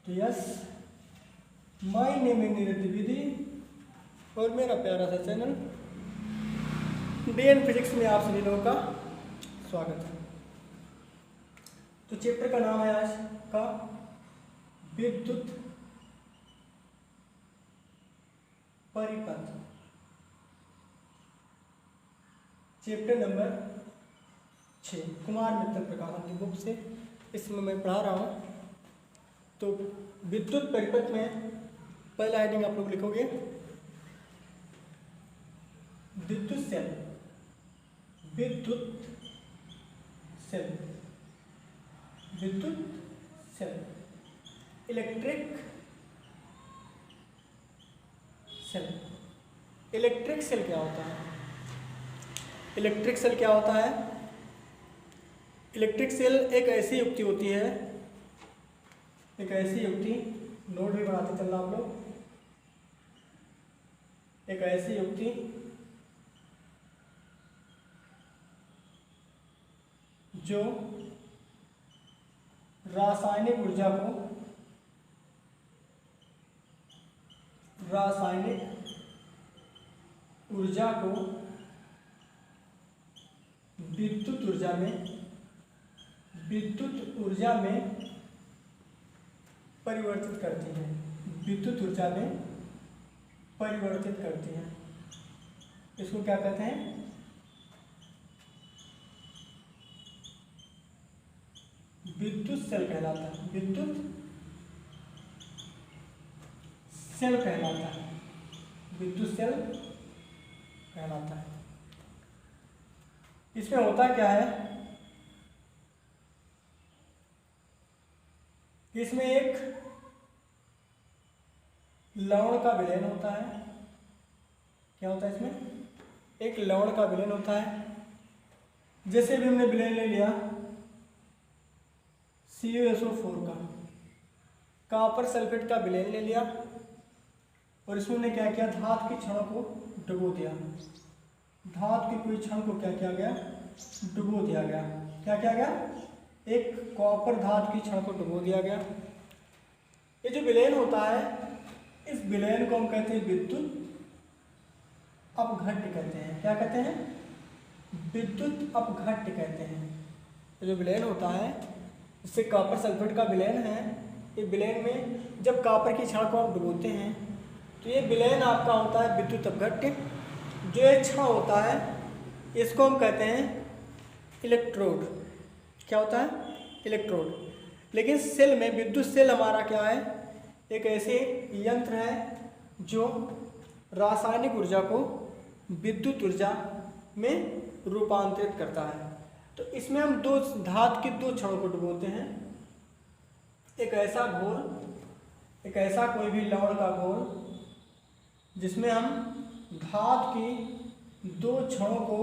तो yes, my name is Neeraj Dwivedi और मेरा प्यारा सा चैनल डीएन फिजिक्स में आप सभी लोगों का स्वागत है। तो चैप्टर का नाम है आज का विद्युत परिपथ, चैप्टर नंबर 6, कुमार मित्तल प्रकाशन की बुक से इसमें मैं पढ़ा रहा हूँ। तो विद्युत परिपथ में पहला हेडिंग आप लोग लिखोगे विद्युत सेल, विद्युत सेल, विद्युत cell, electric cell. Electric cell क्या होता है? इलेक्ट्रिक सेल क्या होता है? इलेक्ट्रिक सेल एक ऐसी युक्ति होती है, एक ऐसी युक्ति, नोट भी बनाते चलना आप लोग, एक ऐसी युक्ति जो रासायनिक ऊर्जा को विद्युत ऊर्जा में परिवर्तित करती है, विद्युत ऊर्जा में परिवर्तित करती है। इसको क्या कहते हैं? विद्युत सेल कहलाता है, विद्युत सेल कहलाता है, विद्युत सेल कहलाता है। इसमें होता क्या है? इसमें एक लवण का विलयन होता है। क्या होता है इसमें? एक लवण का विलयन होता है। जैसे भी हमने विलयन ले लिया CuSO4 का, कॉपर सल्फेट का विलयन ले लिया और इसमें हमने क्या किया? धातु की क्षणों को डुबो दिया। धातु के कोई क्षण को क्या किया गया? डुबो दिया गया। क्या किया गया? एक कॉपर धातु की क्षण को डुबो दिया गया। ये जो विलयन होता है, इस विलयन को हम कहते हैं विद्युत अपघट्य कहते हैं। क्या कहते हैं? विद्युत अपघट्य कहते हैं। ये जो विलयन होता है, इससे कॉपर सल्फेट का विलयन है। ये विलयन में जब कॉपर की क्षण को आप डुबोते हैं तो ये विलयन आपका होता है विद्युत अपघट्य। जो ये क्षण होता है इसको हम कहते हैं इलेक्ट्रोड। क्या होता है? इलेक्ट्रोड। लेकिन सेल में, विद्युत सेल हमारा क्या है? एक ऐसे यंत्र है जो रासायनिक ऊर्जा को विद्युत ऊर्जा में रूपांतरित करता है। तो इसमें हम धातु के दो क्षणों को डुबोते हैं। एक ऐसा घोल, एक ऐसा कोई भी लवण का घोल जिसमें हम धातु की दो क्षणों को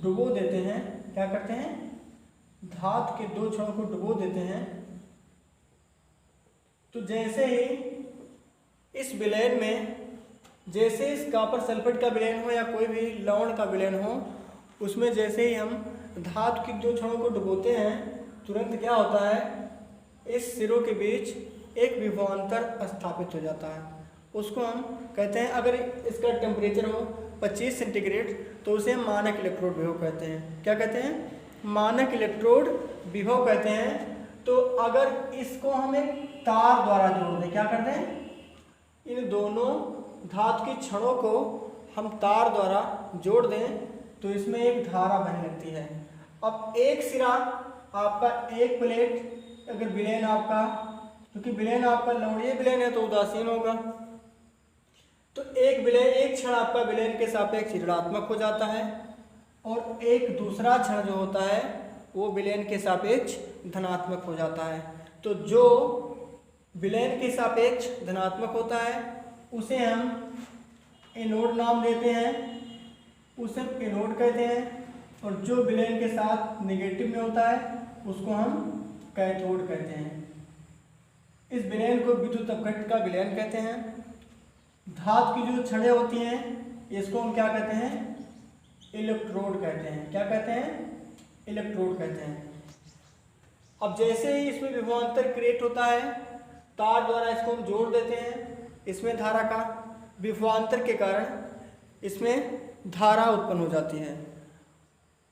डुबो देते हैं। क्या करते हैं? धातु के दो क्षणों को डुबो देते हैं। तो जैसे ही इस विलयन में, जैसे इस कॉपर सल्फेट का विलयन हो या कोई भी लवण का विलयन हो, उसमें जैसे ही हम धातु की दो क्षणों को डुबोते हैं, तुरंत क्या होता है? इस सिरों के बीच एक विभवांतर स्थापित हो जाता है। उसको हम कहते हैं, अगर इसका टेम्परेचर हो 25 सेंटीग्रेड तो उसे हम मानक इलेक्ट्रोड विभव कहते हैं। क्या कहते हैं? मानक इलेक्ट्रोड विभव कहते हैं। तो अगर इसको हम एक तार द्वारा जोड़ दें, क्या करते हैं? इन दोनों धातु की क्षणों को हम तार द्वारा जोड़ दें तो इसमें एक धारा बहने लगती है। अब एक सिरा आपका, एक प्लेट, अगर विलयन आपका, क्योंकि विलयन आपका लवणीय विलयन है तो उदासीन होगा, तो एक क्षण आपका विलयन के सापेक्ष ऋणात्मक हो जाता है और एक दूसरा क्षण जो होता है वो विलयन के सापेक्ष धनात्मक हो जाता है। तो जो विलयन के सापेक्ष धनात्मक होता है उसे हम एनोड नाम देते हैं, उसे एनोड कहते हैं। और जो विलयन के साथ नेगेटिव में होता है उसको हम कैथोड कहते हैं। इस विलयन को विद्युत अपघट्य का विलयन कहते हैं। धातु की जो छड़ें होती हैं इसको हम क्या कहते हैं? इलेक्ट्रोड कहते हैं। क्या कहते हैं? इलेक्ट्रोड कहते हैं। अब जैसे ही इसमें विभवांतर क्रिएट होता है तार द्वारा इसको हम जोड़ देते हैं। इसमें धारा का विभवांतर के कारण इसमें धारा उत्पन्न हो जाती है।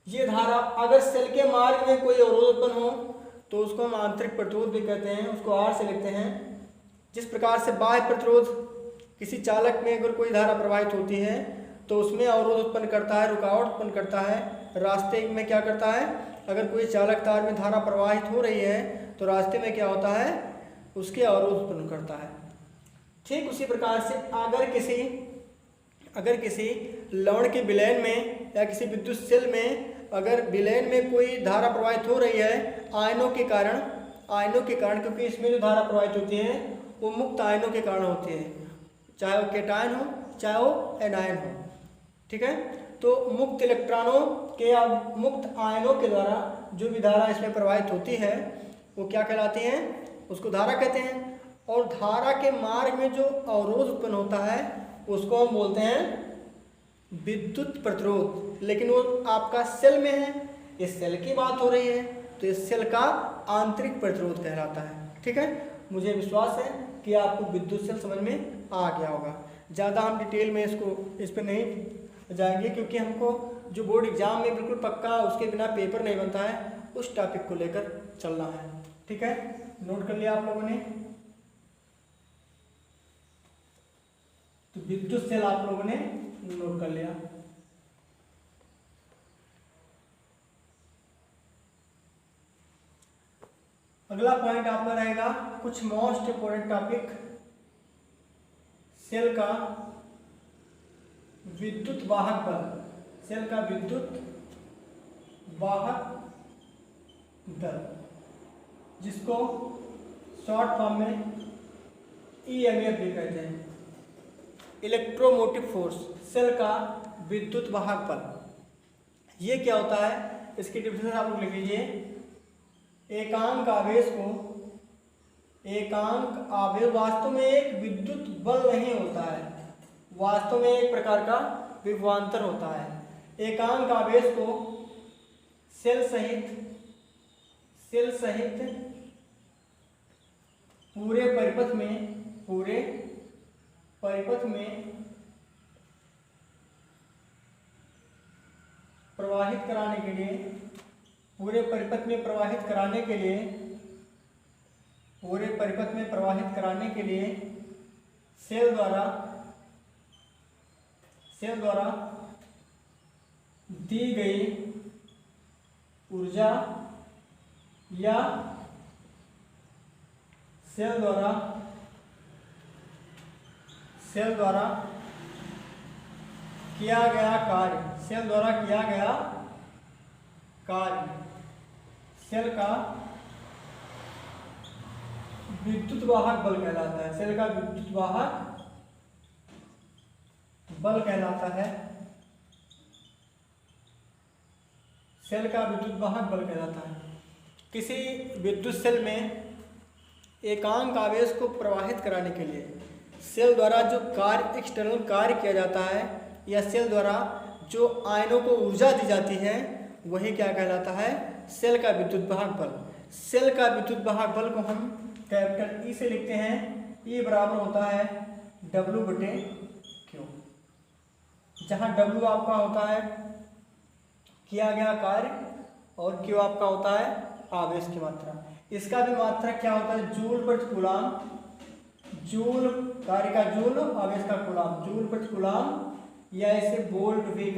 ये धारा अगर सेल के मार्ग में कोई अवरोध उत्पन्न हो तो उसको हम आंतरिक प्रतिरोध भी कहते हैं, उसको आर से लिखते हैं। जिस प्रकार से बाह्य प्रतिरोध किसी चालक में अगर कोई धारा प्रवाहित होती है तो उसमें अवरोध उत्पन्न करता है, रुकावट उत्पन्न करता है। रास्ते में क्या करता है, अगर कोई चालक तार में धारा प्रवाहित हो रही है तो रास्ते में क्या होता है, उसके अवरोध उत्पन्न करता है। ठीक उसी प्रकार से अगर किसी लवण के विलयन में या किसी विद्युत सेल में अगर विलयन में कोई धारा प्रवाहित हो रही है आयनों के कारण, क्योंकि इसमें जो धारा प्रवाहित होती है वो मुक्त आयनों के कारण होती है, चाहे वो केटायन हो चाहे वो एनायन हो। ठीक है, तो मुक्त इलेक्ट्रॉनों के या मुक्त आयनों के द्वारा जो भी धारा इसमें प्रवाहित होती है वो क्या कहलाती है, उसको धारा कहते हैं। और धारा के मार्ग में जो अवरोध उत्पन्न होता है उसको हम बोलते हैं विद्युत प्रतिरोध। लेकिन वो आपका सेल में है, इस सेल की बात हो रही है तो इस सेल का आंतरिक प्रतिरोध कहलाता है। ठीक है, मुझे विश्वास है कि आपको विद्युत सेल समझ में आ गया होगा। ज़्यादा हम डिटेल में इस पर नहीं जाएंगे क्योंकि हमको जो बोर्ड एग्जाम में बिल्कुल पक्का उसके बिना पेपर नहीं बनता है, उस टॉपिक को लेकर चलना है। ठीक है, नोट कर लिया आप लोगों ने। तो विद्युत सेल आप लोगों ने नोट कर लिया। अगला पॉइंट आपका रहेगा कुछ मोस्ट इंपोर्टेंट टॉपिक, सेल का विद्युत वाहक बल, सेल का विद्युत वाहक दल, जिसको शॉर्ट फॉर्म में EMF भी कहते हैं, इलेक्ट्रोमोटिव फोर्स। सेल का विद्युत वाहक बल ये क्या होता है, इसकी डिफिनेशन आप लोग लिख लीजिए। एकांक आवेश वास्तव में एक विद्युत बल नहीं होता है, वास्तव में एक प्रकार का विभवांतर होता है। एकांक आवेश को सेल सहित पूरे परिपथ में प्रवाहित कराने के लिए, पूरे परिपथ में प्रवाहित कराने के लिए सेल द्वारा दी गई ऊर्जा या सेल द्वारा किया गया कार्य, सेल का विद्युत वाहक बल कहलाता है। सेल का विद्युत वाहक बल कहलाता है, सेल का विद्युत वाहक बल कहलाता है। किसी विद्युत सेल में एकांक आवेश को प्रवाहित कराने के लिए सेल द्वारा जो कार्य, एक्सटर्नल कार्य किया जाता है या सेल द्वारा जो आयनों को ऊर्जा दी जाती है वही क्या कहलाता है, सेल का विद्युत वाहक बल। सेल का विद्युत वाहक बल को हम कैपिटल E से लिखते हैं। E बराबर होता है W/Q, जहाँ W आपका होता है किया गया कार्य और Q आपका होता है आवेश की मात्रा। इसका भी मात्रा क्या होता है, जूल प्रति कूलाम। जूल कार्य का जूल, आवेश का कूलाम, जूल प्रति कूलाम, या इसे वोल्ट भी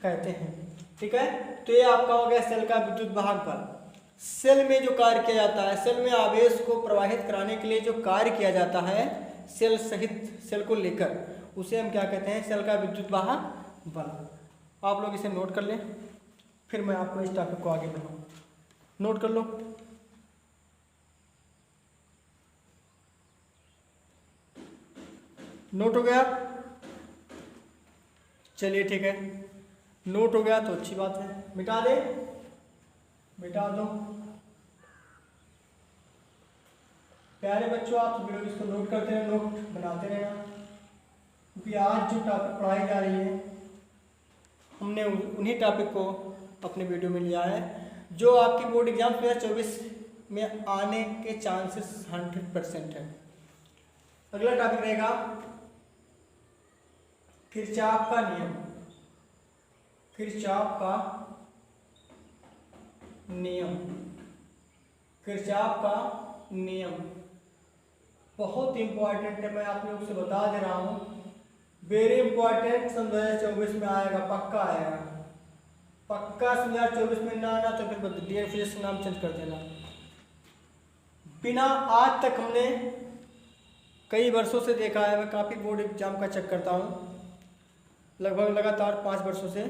कहते हैं। ठीक है, तो ये आपका हो गया सेल का विद्युत वाहक बल। सेल में जो कार्य किया जाता है, सेल में आवेश को प्रवाहित कराने के लिए जो कार्य किया जाता है सेल सहित, सेल को लेकर, उसे हम क्या कहते हैं, सेल का विद्युत वाहक बल। आप लोग इसे नोट कर लें, फिर मैं आपको इस टॉपिक को आगे बढ़ाऊँ। नोट कर लो। नोट हो गया, चलिए ठीक है, नोट हो गया तो अच्छी बात है। मिटा दो। प्यारे बच्चों, आप वीडियो इसको नोट करते रहना, नोट बनाते रहना, क्योंकि आज जो टॉपिक पढ़ाई जा रही है हमने उन्हीं टॉपिक को अपने वीडियो में लिया है जो आपकी बोर्ड एग्जाम 2024 में आने के चांसेस 100% है। अगला टॉपिक रहेगा किरचॉफ का नियम। किरचॉफ का नियम, किरचॉफ का नियम बहुत इंपॉर्टेंट है, मैं आप लोगों से बता दे रहा हूँ, वेरी इंपॉर्टेंट। सन 2024 में आएगा, पक्का आएगा, पक्का। सन 2024 में ना आना तो फिर डियर फिजिक्स नाम चेंज कर देना। बिना, आज तक हमने कई वर्षों से देखा है, मैं काफ़ी बोर्ड एग्जाम का चेक करता हूँ, लगभग लगातार 5 वर्षों से,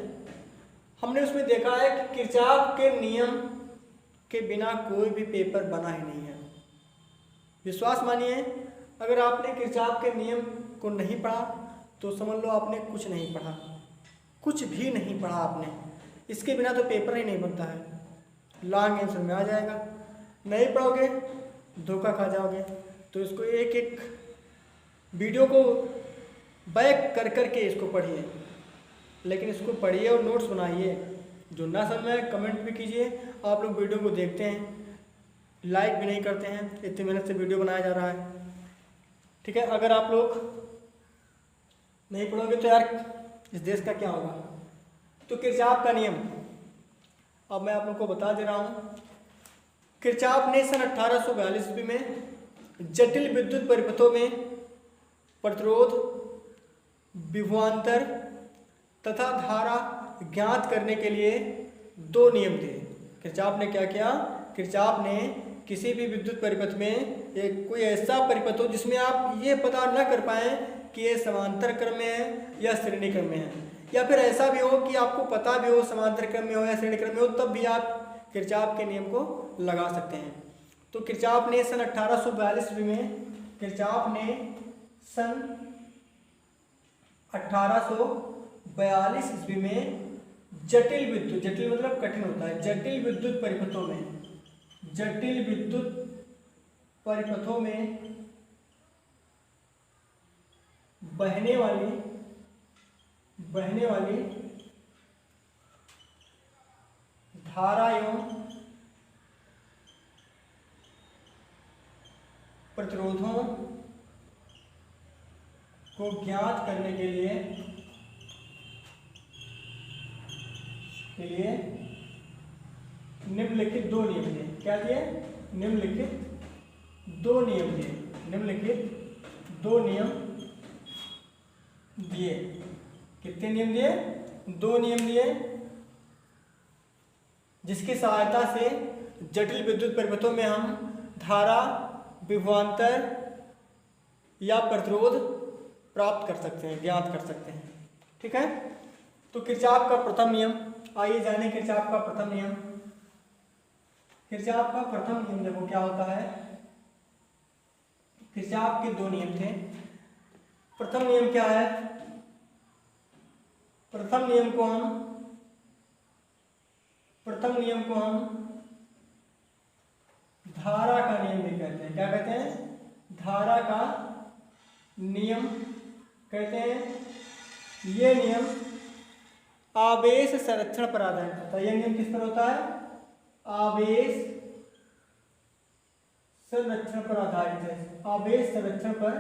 हमने उसमें देखा है कि किरचॉफ के नियम के बिना कोई भी पेपर बना ही नहीं है। विश्वास मानिए, अगर आपने किरचॉफ के नियम को नहीं पढ़ा तो समझ लो आपने कुछ नहीं पढ़ा, कुछ भी नहीं पढ़ा आपने। इसके बिना तो पेपर ही नहीं बनता है, लॉन्ग आंसर में आ जाएगा। नहीं पढ़ोगे धोखा खा जाओगे। तो इसको एक एक वीडियो को बैक कर कर के इसको पढ़िए, लेकिन इसको पढ़िए और नोट्स बनाइए। जो ना समझ में कमेंट भी कीजिए। आप लोग वीडियो को देखते हैं, लाइक भी नहीं करते हैं, इतनी मेहनत से वीडियो बनाया जा रहा है, ठीक है। अगर आप लोग नहीं पढ़ोगे तो यार इस देश का क्या होगा। तो किरचॉफ का नियम अब मैं आप लोग को बता दे रहा हूँ। किरचॉफ ने सन 1842 ईस्वी में जटिल विद्युत परिपथों में प्रतिरोध, विभवांतर तथा धारा ज्ञात करने के लिए 2 नियम थे। किरचॉफ ने क्या किया, किरचॉफ ने किसी भी विद्युत परिपथ में एक कोई ऐसा परिपथ हो जिसमें आप ये पता न कर पाएँ कि ये समांतर क्रम में है या श्रेणी क्रम में है, या फिर ऐसा भी हो कि आपको पता भी हो समांतर क्रम में हो या श्रेणी क्रम में हो, तब भी आप किरचॉफ के नियम को लगा सकते हैं। तो किरचॉफ ने सन 1842 ईस्वी में, किरचॉफ ने सन 1842 ईस्वी में जटिल विद्युत, जटिल मतलब कठिन होता है, जटिल विद्युत परिपथों में, जटिल विद्युत परिपथों में बहने वाली धारा एवं प्रतिरोधों को ज्ञात करने के लिए निम्नलिखित 2 नियम दिए। क्या दिए? निम्नलिखित 2 नियम दिए। निम्नलिखित 2 नियम दिए। कितने नियम दिए? 2 नियम दिए, जिसकी सहायता से जटिल विद्युत परिपथों में हम धारा, विभवांतर या प्रतिरोध प्राप्त कर सकते हैं, ज्ञात कर सकते हैं, ठीक है। तो किरचॉफ का प्रथम नियम, आइए जाने किरचॉफ का प्रथम नियम। किरचॉफ का प्रथम नियम देखो क्या होता है। किरचॉफ के 2 नियम थे। प्रथम नियम क्या है? प्रथम नियम को हम धारा का नियम भी कहते हैं। क्या कहते हैं? धारा का नियम कहते हैं। ये नियम आवेश संरक्षण पर आधारित होता है। यह नियम किस पर होता है? आवेश संरक्षण पर आधारित है। आवेश संरक्षण पर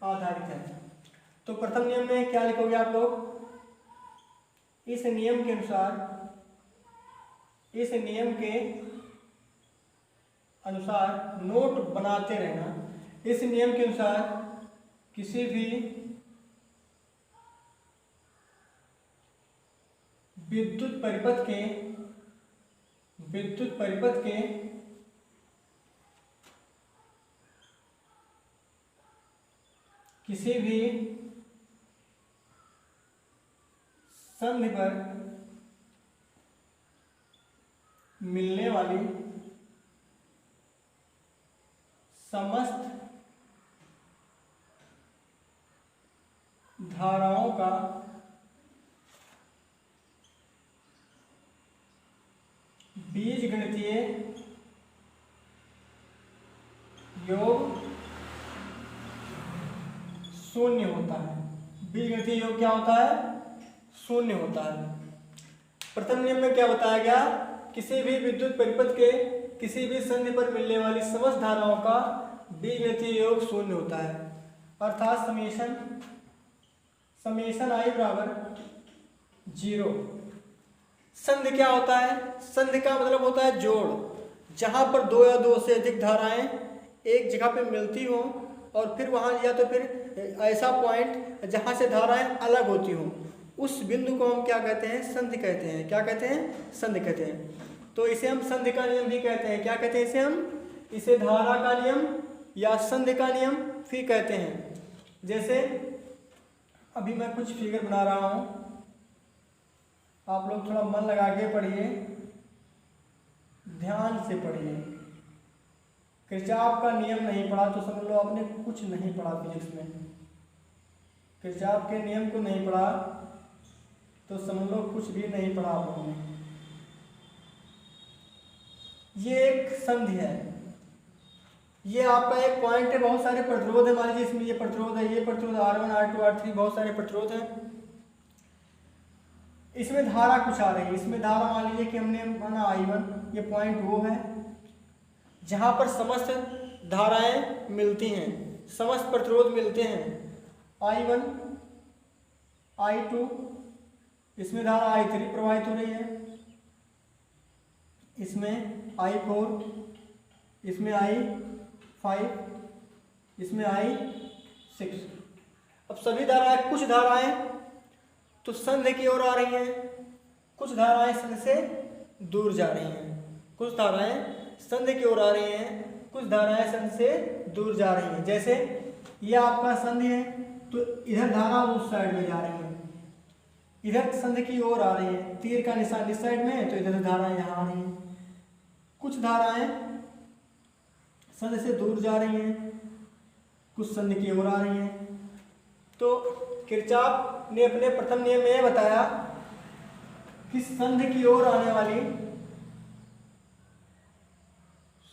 आधारित है। तो प्रथम नियम में क्या लिखोगे आप लोग? इस नियम के अनुसार नोट बनाते रहना। इस नियम के अनुसार किसी भी विद्युत परिपथ के किसी भी संधि पर मिलने वाली समस्त धाराओं का बीजगणितीय योग शून्य होता है। बीजगणितीय योग क्या होता है? शून्य होता है। प्रथम नियम में क्या बताया गया? किसी भी विद्युत परिपथ के किसी भी संधि पर मिलने वाली समस्त धाराओं का बीजगणितीय योग शून्य होता है। अर्थात समेशन आई बराबर 0। संधि क्या होता है? संधि का मतलब होता है जोड़। जहां पर दो या दो से अधिक धाराएं एक जगह पे मिलती हों और फिर वहां या तो फिर ऐसा पॉइंट जहां से धाराएं अलग होती हों, उस बिंदु को हम क्या कहते हैं? संधि कहते हैं। क्या कहते हैं? संधि कहते हैं। तो इसे हम संधि का नियम भी कहते हैं। क्या कहते हैं इसे हम? इसे धारा का नियम या संधि का नियम भी कहते हैं। जैसे अभी मैं कुछ फिगर बना रहा हूं, आप लोग थोड़ा मन लगा के पढ़िए, ध्यान से पढ़िए। किरचॉफ का नियम नहीं पढ़ा तो समझ लो आपने कुछ नहीं पढ़ा फिजिक्स में। किरचॉफ के नियम को नहीं पढ़ा तो समझ लो कुछ भी नहीं पढ़ा आप लोगों ने। ये एक संधि है, ये आपका एक पॉइंट है, बहुत सारे प्रतिरोध है। मान लीजिए इसमें ये प्रतिरोध है, ये प्रतिरोध R1 R2 R3, बहुत सारे प्रतिरोध हैं। इसमें धारा कुछ आ रही है, इसमें धारा मान लीजिए कि हमने माना I1, ये पॉइंट वो है जहां पर समस्त धाराएं मिलती हैं, समस्त प्रतिरोध मिलते हैं। I1 I2, इसमें धारा I3 प्रवाहित हो रही है, इसमें I4, इसमें I5, इसमें I6। अब सभी धाराएं, कुछ धाराएं तो संधि की ओर आ रही हैं, कुछ धाराएं संधि से दूर जा रही हैं। कुछ धाराएं संधि की ओर आ रही हैं, कुछ धाराएं संधि से दूर जा रही हैं। जैसे ये आपका संधि है तो इधर धारा उस साइड में जा रही है, इधर संधि की ओर आ रही है, तीर का निशान इस साइड में है तो इधर धाराएं यहाँ आ रही हैं। कुछ धाराएं संधि से दूर जा रही हैं, कुछ संधि की ओर आ रही हैं। तो किरचॉफ ने अपने प्रथम नियम में यह बताया कि संधि की ओर आने वाली,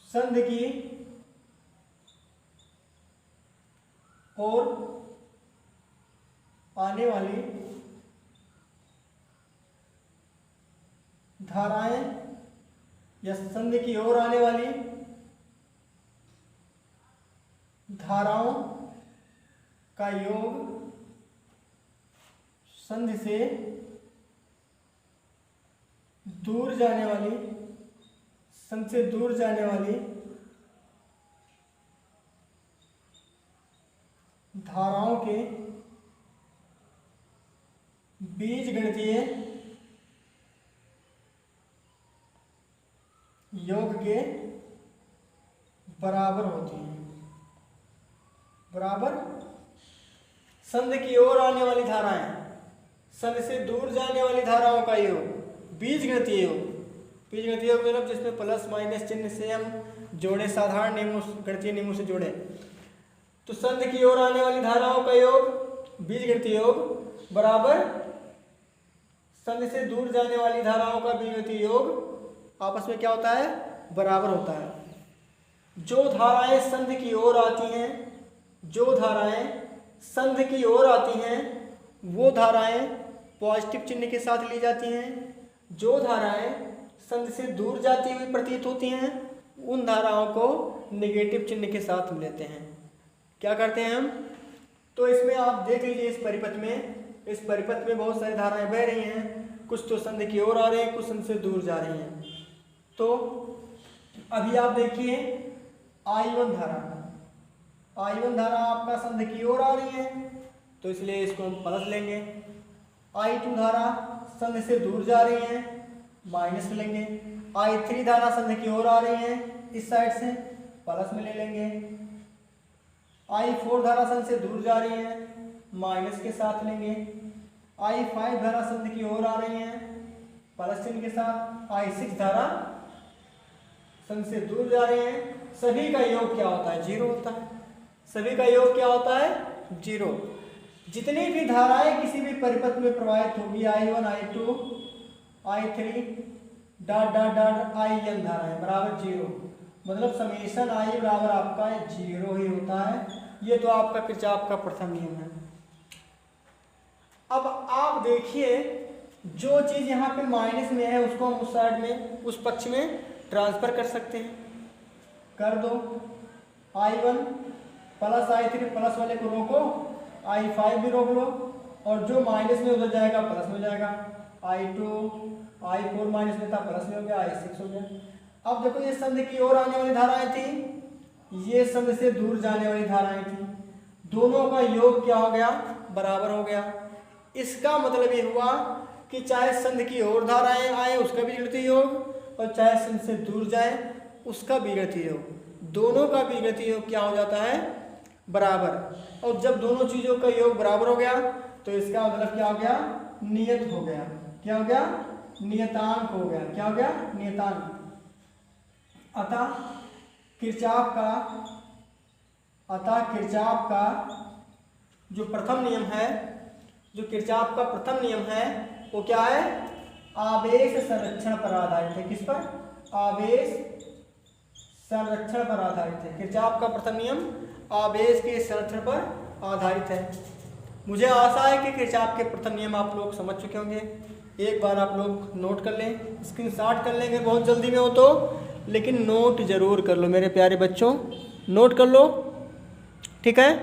संधि की ओर आने वाली धाराएं या संधि की ओर आने वाली धाराओं का योग संधि से दूर जाने वाली, संधि से दूर जाने वाली धाराओं के बीजगणितीय योग के बराबर होती है। बराबर संधि की ओर आने वाली धाराएं, संधि से दूर जाने वाली धाराओं का योग, बीजगणितीय योग। बीजगणितीय योग मतलब जिसमें प्लस माइनस चिन्ह से हम जोड़े, साधारण नियमों, गणितीय नियमों से जोड़े। तो संधि की ओर आने वाली धाराओं का योग, बीजगणितीय योग, बराबर संधि से दूर जाने वाली धाराओं का बीजगणितीय योग आपस में क्या होता है? बराबर होता है। जो धाराएं संधि की ओर आती हैं, जो धाराएं संधि की ओर आती हैं वो धाराएं पॉजिटिव चिन्ह के साथ ली जाती हैं। जो धाराएं संधि से दूर जाती हुई प्रतीत होती हैं उन धाराओं को नेगेटिव चिन्ह के साथ लेते हैं। क्या करते हैं हम? तो इसमें आप देख लीजिए, इस परिपथ में बहुत सारी धाराएं बह रही हैं, कुछ तो संधि की ओर आ रही हैं, कुछ संधि से दूर जा रही हैं। तो अभी आप देखिए I1 धारा आपका संधि की ओर आ रही है तो इसलिए इसको हम प्लस लेंगे। I2 धारा संधि से दूर जा रही है, माइनस लेंगे। I3 धारा संधि की ओर आ रही है, इस साइड से प्लस में ले लेंगे। I4 धारा संधि से दूर जा रही है, माइनस के साथ लेंगे। I5 धारा संधि की ओर आ रही है, प्लस चिन्ह के साथ। I6 धारा संधि से दूर जा रहे हैं। सभी का योग क्या होता है? 0 होता है। सभी का योग क्या होता है? 0। जितनी भी धाराएं किसी भी परिपथ में प्रवाहित होगी, I1 I2 I3 dot dot dot IN धाराएं बराबर 0, मतलब समेशन I बराबर आपका 0 ही होता है। ये तो आपका किरचॉफ का प्रथम नियम है। अब आप देखिए, जो चीज यहाँ पे माइनस में है उसको हम उस साइड में, उस पक्ष में ट्रांसफ़र कर सकते हैं, कर दो। I1 प्लस I3 प्लस वाले को रोको, I5 भी रोक लो, और जो माइनस में उधर जाएगा प्लस में हो जाएगा। I2 I4 माइनस में था प्लस में हो गया, I6 हो गया। अब देखो ये संधि की ओर आने वाली धाराएं थी, ये संधि से दूर जाने वाली धाराएं थी, दोनों का योग क्या हो गया, बराबर हो गया। इसका मतलब ये हुआ कि चाहे संधि की ओर धाराएं आए उसका बीजगणितीय योग, और चाहे संधि से दूर जाए उसका बीजगणितीय योग, दोनों का बीजगणितीय योग क्या हो जाता है, बराबर। और जब दोनों चीजों का योग बराबर हो गया तो इसका मतलब क्या हो गया, नियत हो गया। क्या हो गया, नियतांक हो गया। क्या हो गया, नियतांक। अतः किरचॉफ का जो प्रथम नियम है, जो किरचॉफ का प्रथम नियम है वो क्या है, आवेश संरक्षण पर आधारित है। किस पर, आवेश संरक्षण पर आधारित है। किरचॉफ का प्रथम नियम आवेश के संरक्षण पर आधारित है। मुझे आशा है कि किरचॉफ के प्रथम नियम आप लोग समझ चुके होंगे। एक बार आप लोग नोट कर लें, स्क्रीनशॉट कर लेंगे बहुत जल्दी में हो तो, लेकिन नोट जरूर कर लो मेरे प्यारे बच्चों, नोट कर लो, ठीक है।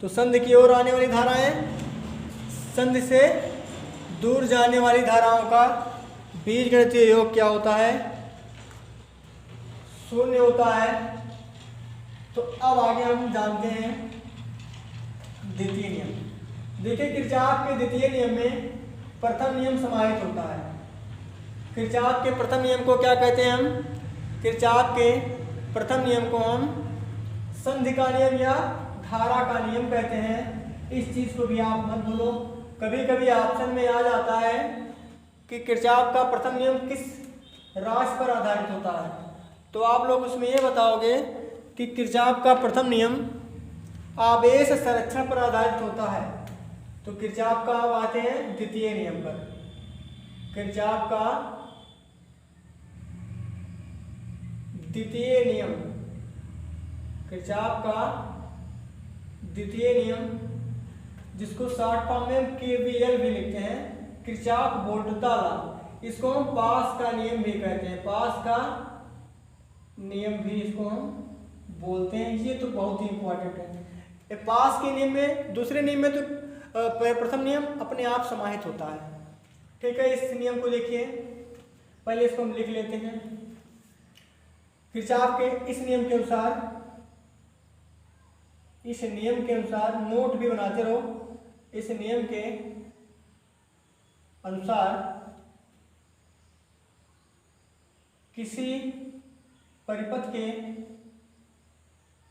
तो संधि की ओर आने वाली धाराएं, संधि से दूर जाने वाली धाराओं का बीजगणितीय योग क्या होता है, शून्य होता है। तो अब आगे हम जानते हैं द्वितीय नियम। देखिए किरचॉफ के द्वितीय नियम में प्रथम नियम समाहित होता है। किरचॉफ के प्रथम नियम को क्या कहते हैं हम, किरचॉफ के प्रथम नियम को हम संधि का नियम या धारा का नियम कहते हैं। इस चीज को भी आप मत भूलो, कभी कभी ऑप्शन में आ जाता है कि किरचॉफ का प्रथम नियम किस राशि पर आधारित होता है, तो आप लोग उसमें ये बताओगे कि किरचॉफ का प्रथम नियम आवेश संरक्षण पर आधारित होता है। तो किरचॉफ का अब आते हैं द्वितीय नियम पर। किरचॉफ का द्वितीय नियम, किरचॉफ का द्वितीय नियम, जिसको शॉर्ट फॉर्म में KVL भी लिखते हैं, किरचॉफ वोल्टता लॉ, इसको हम पास का नियम भी कहते हैं। पास का नियम भी इसको हम बोलते हैं। ये तो बहुत ही इंपॉर्टेंट है। पास के नियम में, दूसरे नियम में तो प्रथम नियम अपने आप समाहित होता है, ठीक है। इस नियम को देखिए, पहले इसको हम लिख लेते हैं। किरचॉफ के इस नियम के अनुसार, इस नियम के अनुसार नोट भी बनाते रहो। इस नियम के अनुसार किसी परिपथ के,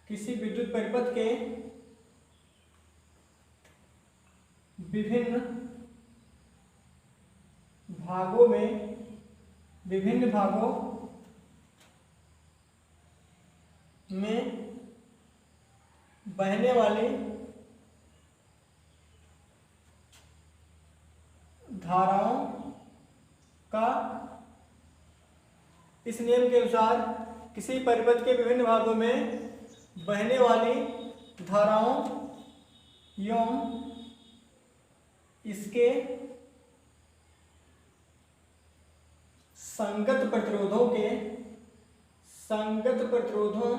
किसी विद्युत परिपथ के विभिन्न भागों में, विभिन्न भागों में बहने वाली धाराओं का, इस नियम के अनुसार किसी परिपथ के विभिन्न भागों में बहने वाली धाराओं एवं इसके संगत प्रतिरोधों के, संगत प्रतिरोधों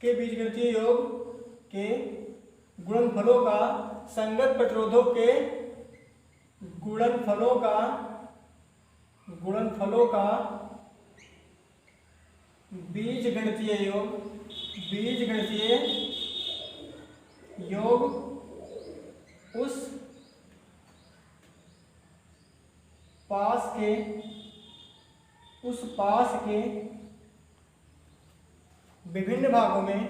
के बीजगणितीय योग के गुणनफलों का, संगत प्रतिरोधों के गुणनफलों का, गुणनफलों का बीजगणितीय योग, बीजगणितीय योग उस पास के, उस पास के विभिन्न भागों में,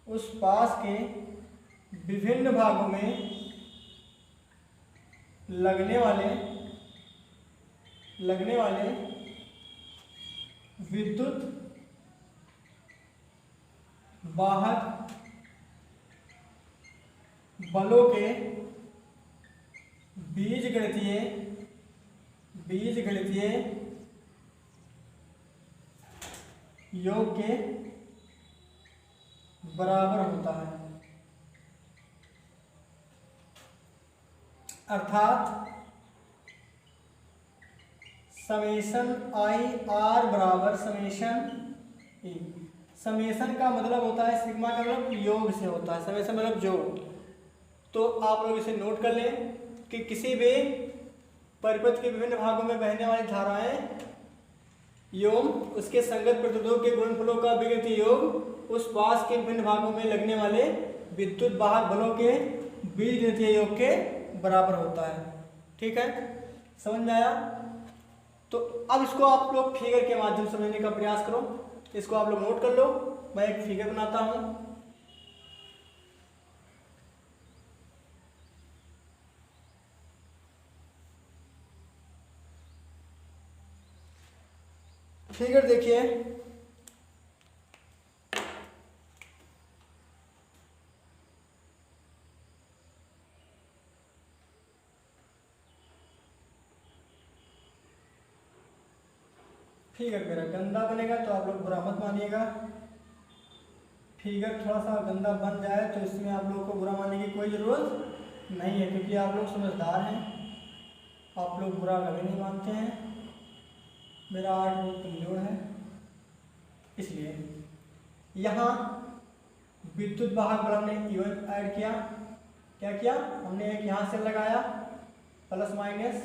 उस पास के विभिन्न भागों में लगने वाले विद्युत वाहक बलों के बीजगणितीय योग के बराबर होता है। अर्थात समेशन आई आर बराबर समेशन ई। समेशन का मतलब होता है, सिग्मा का मतलब योग से होता है, समेशन मतलब जोड़। तो आप लोग इसे नोट कर लें कि किसी भी परिपथ के विभिन्न भागों में बहने वाली धाराएं एवं उसके संगत प्रतिरोधों के गुणनफलों का विकृति योग उस पास के विभिन्न भागों में लगने वाले विद्युत वाहक बलों के बीजगणितीय योग के बराबर होता है। ठीक है, समझ में आया? तो अब इसको आप लोग फिगर के माध्यम से समझने का प्रयास करो। इसको आप लोग नोट कर लो, मैं एक फिगर बनाता हूं। फिगर देखिए, फिगर मेरा गंदा बनेगा तो आप लोग बुरा मत मानिएगा। फिगर थोड़ा सा गंदा बन जाए तो इसमें आप लोगों को बुरा मानने की कोई ज़रूरत नहीं है, क्योंकि आप लोग समझदार हैं, आप लोग बुरा कभी नहीं मानते हैं। मेरा आर्ट बहुत कमजोर है, इसलिए यहाँ विद्युत वाहक बल हमने E1 ऐड किया। क्या किया हमने? एक यहाँ से लगाया प्लस माइनस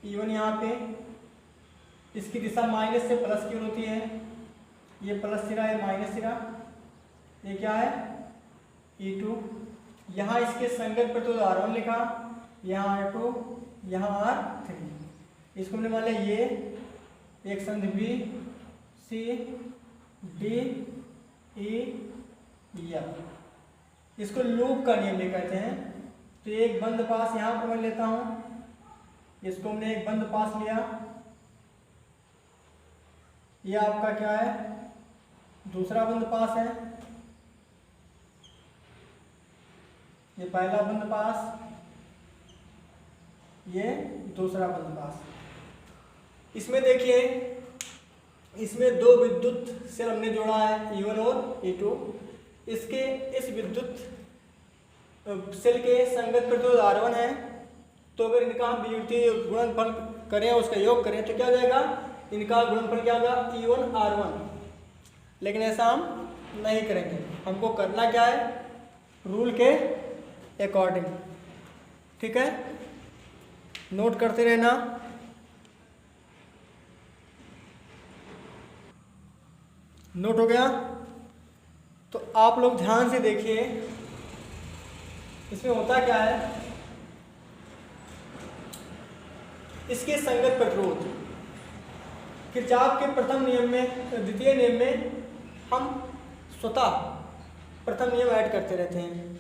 E1 यहाँ पे, इसकी दिशा माइनस से प्लस की ओर होती है। ये प्लस सिरा, ये माइनस सिरा, ये क्या है? E2। यहाँ इसके संगत प्रतिरोध R1 लिखा, यहाँ R2, यहाँ R3। इसको हमने मान लिया ये एक संधि B C D E F। इसको लूप का नियम कहते हैं। तो एक बंद पास यहाँ पर मैं लेता हूँ, इसको हमने एक बंद पास लिया। ये आपका क्या है? दूसरा बंद पास है। ये पहला बंद पास, ये दूसरा बंद पास। इसमें देखिए, इसमें दो विद्युत सेल हमने जोड़ा है E1 और E2। इसके इस विद्युत सेल के संगत प्रतिरोध R1 है। तो अगर इनका हम विद्युतीय गुणनफल करें, उसका योग करें, तो क्या हो जाएगा? इनका गुणनफल क्या होगा? E1 R1। लेकिन ऐसा हम नहीं करेंगे, हमको करना क्या है? रूल के अकॉर्डिंग। ठीक है, नोट करते रहना। नोट हो गया? तो आप लोग ध्यान से देखिए, इसमें होता क्या है? इसके संगत प्रतिरोध किरचॉफ के प्रथम नियम में, द्वितीय नियम में हम स्वतः प्रथम नियम ऐड करते रहते हैं।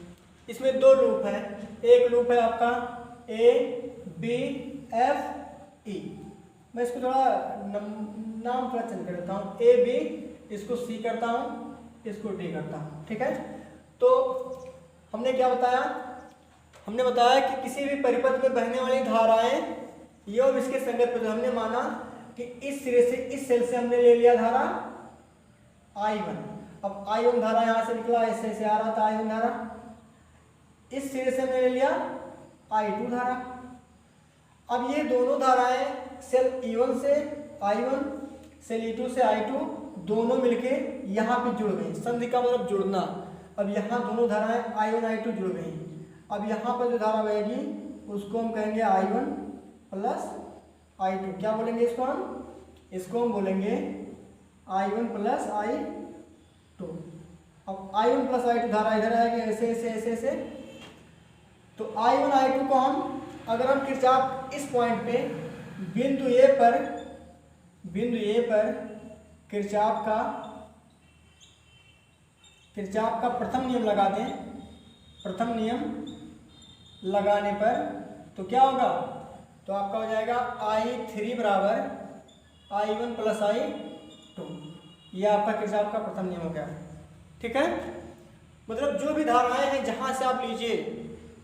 इसमें दो लूप है। एक लूप है आपका A B F E। मैं इसको थोड़ा नाम थोड़ा चेंज कर देता हूँ। A B, इसको C करता हूँ, इसको D करता हूँ। ठीक है, तो हमने क्या बताया? हमने बताया कि किसी भी परिपथ में बहने वाली धाराएं एवं इसके संगत प्रतिरोध, हमने माना कि इस सिरे से, इस सेल से हमने ले लिया धारा I1। अब I1 धारा यहाँ से निकला, ऐसे से आ रहा था I1 धारा। इस सिरे से हमने ले लिया I2 धारा। अब ये दोनों धाराएं सेल E1 से I1, सेल E2 से I2, दोनों मिलके यहाँ पे जुड़ गई। संधि का मतलब जुड़ना। अब यहाँ दोनों धाराएं I1 I2 जुड़ गई। अब यहाँ पर जो धारा बहेगी उसको हम कहेंगे I1 प्लस I2। क्या बोलेंगे इसको हम? इसको हम बोलेंगे I1 प्लस I2। अब I1 प्लस I2 धारा इधर आएगी, ऐसे ऐसे ऐसे ऐसे। तो I1 I2 को हम, अगर हम किरचॉफ इस पॉइंट पे बिंदु ए पर किरचॉफ का प्रथम नियम लगा दें, प्रथम नियम लगाने पर तो क्या होगा? तो आपका हो जाएगा I3 बराबर I1 प्लस I2। ये आपका किरचॉफ का प्रथम नियम हो गया। ठीक है, मतलब जो भी धाराएं हैं जहां से आप लीजिए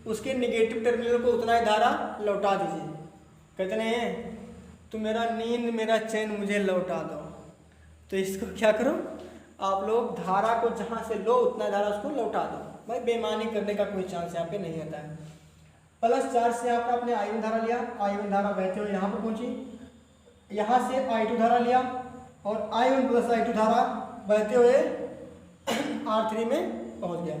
उसके नेगेटिव टर्मिनल को उतना ही धारा लौटा दीजिए। कहते नहीं तो मेरा नींद मेरा चैन मुझे लौटा दो। तो इसको क्या करो आप लोग, धारा को जहां से लो उतना धारा उसको लौटा दो। भाई बेईमानी करने का कोई चांस यहाँ पे नहीं आता है। +4 से यहाँ पर आपने I1 धारा लिया, I1 धारा बहते हुए यहाँ पर पहुंची, यहाँ से I2 धारा लिया और I1 + I2 धारा बहते हुए R3 में पहुंच गया।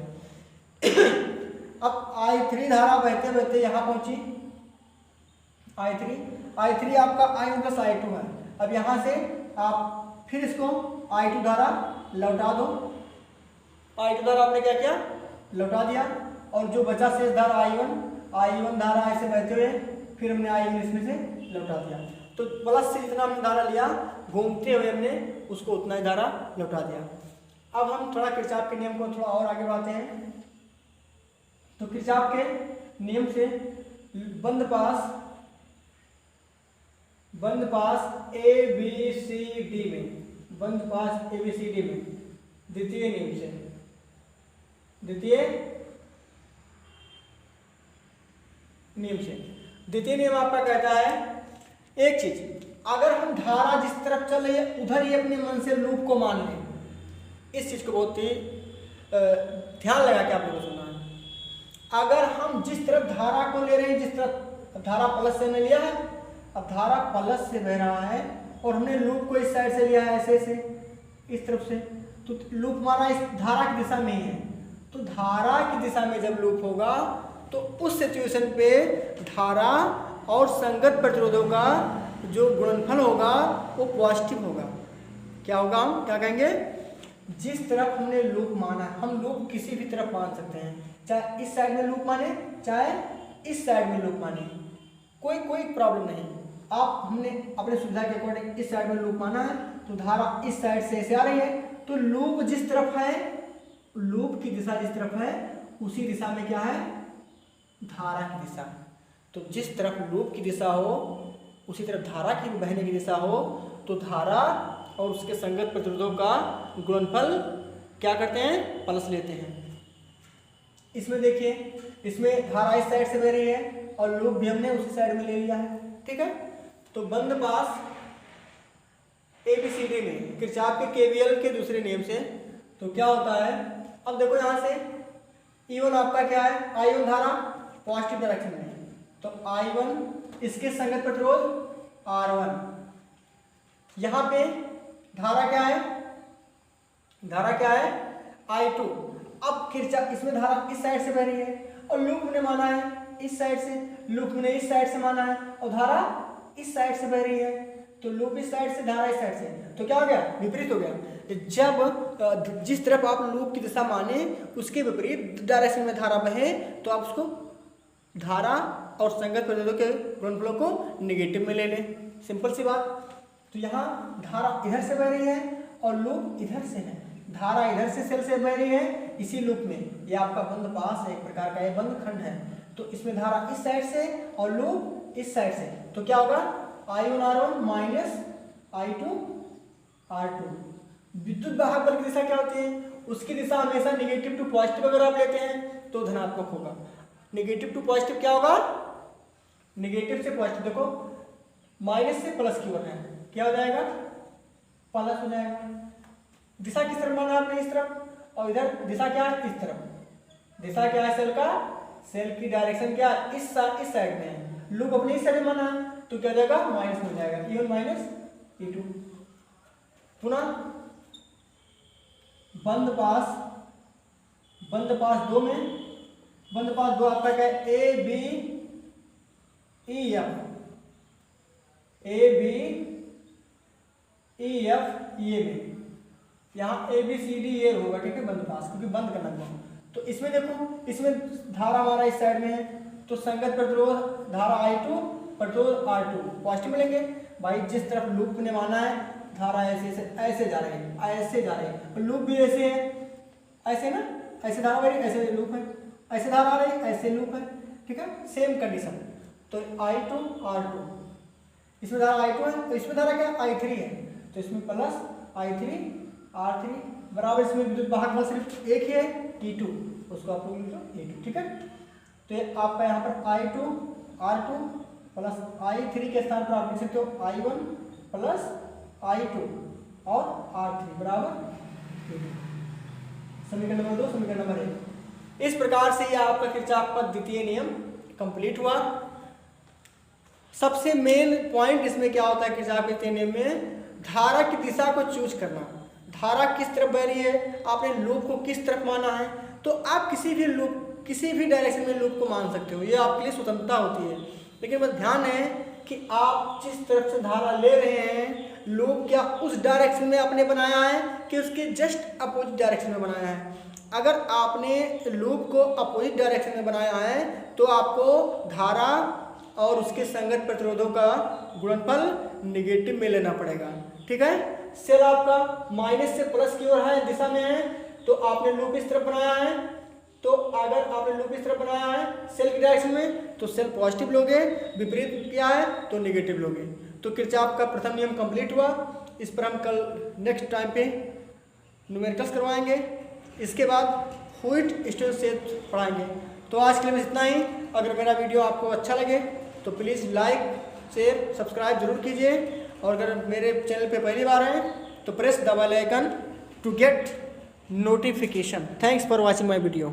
अब I3 धारा बहते बहते यहाँ पहुंची, I3 आपका I1 + I2 है। अब यहाँ से आप फिर इसको I2 धारा लौटा दो, I2 धारा आपने क्या किया, लौटा दिया, और जो बचा शेष धारा I1 धारा ऐसे बहते हुए फिर हमने I1 इसमें से लौटा दिया। तो प्लस से जितना हमने धारा लिया घूमते हुए हमने उसको उतना ही धारा लौटा दिया। अब हम थोड़ा किरचॉफ के नियम को थोड़ा और आगे बढ़ाते हैं। तो किरचॉफ के नियम से बंद पास ABCD में द्वितीय नियम आपका कहता है एक चीज, अगर हम धारा जिस तरफ चल रही है उधर ही अपने मन से लूप को मान लें। इस चीज को बहुत ही ध्यान लगा के आप लोगों को सुनना है। अगर हम जिस तरफ धारा को ले रहे हैं, जिस तरफ धारा प्लस से हमने लिया है, अब धारा प्लस से बह रहा है और हमने लूप को इस साइड से लिया है, ऐसे इस तरफ से, तो लूप हमारा इस धारा की दिशा में ही है। तो धारा की दिशा में जब लूप होगा तो उस सिचुएशन पे धारा और संगत प्रतिरोधों का जो गुणनफल होगा वो पॉजिटिव होगा। क्या होगा, हम क्या कहेंगे, जिस तरफ हमने लूप माना, हम लूप किसी भी तरफ मान सकते हैं, चाहे इस साइड में लूप माने चाहे इस साइड में लूप माने, कोई प्रॉब्लम नहीं। आप हमने अपने सुविधा के अकॉर्डिंग इस साइड में लूप माना है तो धारा इस साइड से ऐसे आ रही है, तो लूप जिस तरफ है, लूप की दिशा जिस तरफ है उसी दिशा में क्या है, धारा की दिशा। तो जिस तरफ लूप की दिशा हो उसी तरफ धारा की बहने की दिशा हो, तो धारा और उसके संगत प्रतिरोधों का गुणनफल क्या करते हैं, प्लस लेते हैं। इसमें देखिए, इसमें धारा इस साइड से बह रही है और लूप भी हमने उसी साइड में ले लिया है, ठीक है। तो बंद पास ABCD में किरचॉफ के KVL के दूसरे नियम से तो क्या होता है, अब देखो यहाँ से E1 आपका क्या है, I1 धारा पॉजिटिव डायरेक्शन में, तो I1 इसके संगत प्रतिरोध R1, यहाँ पे धारा क्या है, I2। अब किरचॉफ, इसमें धारा इस साइड से बह रही है और लूप ने माना है इस साइड से, लूप ने इस साइड से माना है और धारा इस साइड से बह रही है, तो लूप इस साइड से, धारा इस साइड से, तो क्या हो गया, विपरीत हो गया। जब जिस तरफ आप लूप की दिशा माने उसके विपरीत डायरेक्शन में धारा बहे तो आप उसको धारा और संगत प्रतिरोधों के गुणनफलों को नेगेटिव में ले लें, सिंपल सी बात। तो यहाँ धारा इधर से बह रही है और लूप इधर से है, धारा इधर से सेल से बह रही है इसी लूप में, ये आपका बंद पास है, एक प्रकार का ये बंद खंड है। तो इसमें धारा इस साइड से और लूप इस साइड से, तो क्या होगा, I1 R1 minus I2 R2। विद्युत वाहक बल की दिशा क्या होती है, उसकी दिशा हमेशा नेगेटिव टू पॉजिटिव अगर आप लेते हैं तो धनात्मक होगा। नेगेटिव टू पॉजिटिव क्या होगा, नेगेटिव से पॉजिटिव, देखो माइनस से प्लस की ओर है, क्या हो जाएगा, प्लस हो जाएगा। दिशा किस तरफ माना आपने, इस तरफ, और इधर दिशा क्या है, इस तरफ। दिशा क्या है सेल का, सेल की डायरेक्शन क्या है, इस साइड में है, लूप अपने इस साइड में माना है, तो क्या हो जाएगा, माइनस हो जाएगा, E1 माइनस E2। पुनः बंद पास 2 में, बंद पास 2 आपका क्या है, ABEF ये में, यहाँ ABCD ये होगा, ठीक है, बंद पास, क्योंकि बंद करना होगा। तो इसमें देखो, इसमें धारा हमारा इस साइड में है, तो संगत प्रतिरोध धारा I2 प्रतिरोध R2 पॉजिटिव मिलेंगे भाई। जिस तरफ लूप ने माना है धारा ऐसे जा रही है, और लूप भी ऐसे है, ऐसे ना, ऐसे धारा आ रही, ऐसे लूप है, ऐसे धारा आ रही, ऐसे लूप है, ठीक है, सेम कंडीशन। तो I2 R2, इसमें धारा I2 है तो इसमें धारा क्या I3 है, तो इसमें प्लस I3 R3 बराबर, इसमें विद्युत वाहक बल सिर्फ एक ही है E2, उसको आप लोग लिख लो E2, ठीक है। तो ये आपका यहाँ पर I2 R2 प्लस I3 के स्थान पर आप लिख सकते हो I1 प्लस I2 और R3 बराबर E2। समीकरण नंबर 2, समीकरण नंबर 1। इस प्रकार से ये आपका किरचॉफ का द्वितीय नियम कंप्लीट हुआ। सबसे मेन पॉइंट इसमें क्या होता है किरचॉफ के तृतीय नियम में, धारा की दिशा को चूज करना। धारा किस तरफ बह रही है, आपने लूप को किस तरफ माना है, तो आप किसी भी डायरेक्शन में लूप को मान सकते हो, ये आपके लिए स्वतंत्रता होती है। लेकिन बस ध्यान है कि आप जिस तरफ से धारा ले रहे हैं, लूप क्या उस डायरेक्शन में आपने बनाया है कि उसके जस्ट अपोजिट डायरेक्शन में बनाया है। अगर आपने लूप को अपोजिट डायरेक्शन में बनाया है तो आपको धारा और उसके संगत प्रतिरोधों का गुणनफल निगेटिव में लेना पड़ेगा। ठीक है, सेल आपका माइनस से प्लस की ओर है, दिशा में है, तो आपने लूप इस तरफ बनाया है, तो अगर आपने लूप इस तरफ बनाया है सेल की डायरेक्शन में तो सेल पॉजिटिव लोगे, विपरीत किया है तो निगेटिव लोगे। तो किरचॉफ का प्रथम नियम कंप्लीट हुआ। इस पर हम कल नेक्स्ट टाइम पे न्यूमेरिकल्स करवाएंगे, इसके बाद फ्लूइड स्टोरेज पढ़ाएंगे। तो आज के लिए बस इतना ही। अगर मेरा वीडियो आपको अच्छा लगे तो प्लीज़ लाइक शेयर सब्सक्राइब जरूर कीजिए, और अगर मेरे चैनल पे पहली बार हैं तो press the bell icon to get notification. Thanks for watching my video.